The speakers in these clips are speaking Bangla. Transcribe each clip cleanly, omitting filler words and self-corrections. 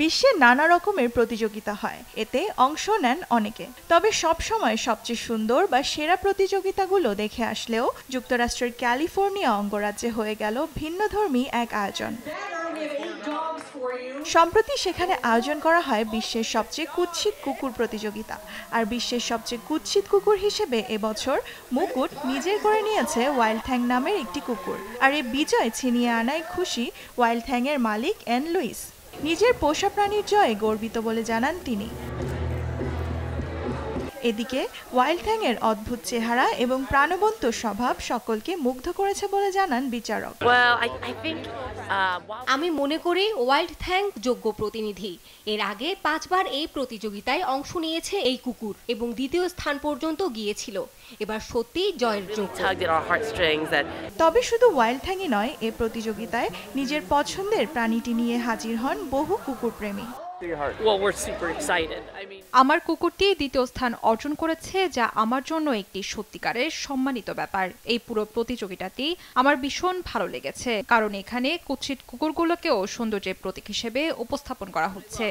বিশ্বে নানা রকমের প্রতিযোগিতা হয়, এতে অংশ নেন অনেকে। তবে সবসময় সবচেয়ে সুন্দর বা সেরা প্রতিযোগিতাগুলো দেখে আসলেও যুক্তরাষ্ট্রের ক্যালিফোর্নিয়া অঙ্গরাজ্যে হয়ে গেল ভিন্নধর্মী এক আয়োজন। সম্প্রতি সেখানে আয়োজন করা হয় বিশ্বের সবচেয়ে কুৎসিত কুকুর প্রতিযোগিতা। আর বিশ্বের সবচেয়ে কুৎসিত কুকুর হিসেবে এবছর মুকুট নিজের করে নিয়েছে ওয়াইল্ড থ্যাং নামের একটি কুকুর। আর এই বিজয় ছিনিয়ে আনায় খুশি ওয়াইল্ড থ্যাংয়ের মালিক অ্যান লুইস। নিজের পোষা প্রাণীর জয়ে গর্বিত বলে জানান তিনি। এদিকে ওয়াইল্ড থ্যাংয়ের অদ্ভুত চেহারা এবং প্রাণবন্ত স্বভাব সকলকে মুগ্ধ করেছে বলে জানান বিচারক। আমি মনে করি ওয়াইল্ড থ্যাং যোগ্য প্রতিনিধি। এর আগে 5 বার এই প্রতিযোগিতায় অংশ নিয়েছে এই কুকুর এবং দ্বিতীয় স্থান পর্যন্ত গিয়েছিল। এবার সত্যি জয়ের যোগ্য। তবে শুধু ওয়াইল্ড থ্যাংই নয়, এ প্রতিযোগিতায় নিজের পছন্দের প্রাণীটি নিয়ে হাজির হন বহু কুকুর প্রেমী। আমার কুকুরটি দ্বিতীয় স্থান অর্জন করেছে, যা আমার জন্য একটি সত্যিকারের সম্মানিত ব্যাপার। এই পুরো প্রতিযোগিতাটি আমার ভীষণ ভালো লেগেছে, কারণ এখানে কুৎসিত কুকুরগুলোকেও সৌন্দর্যের প্রতীক হিসেবে উপস্থাপন করা হচ্ছে।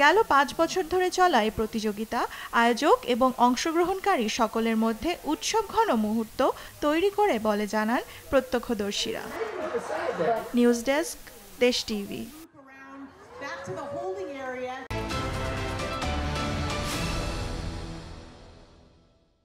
গেল 5 বছর ধরে চলা এই প্রতিযোগিতা আয়োজক এবং অংশগ্রহণকারী সকলের মধ্যে উৎসব ঘন মুহূর্ত তৈরি করে বলে জানান প্রত্যক্ষদর্শীরা। নিউজ ডেস্ক, দেশ TV. Back to the holding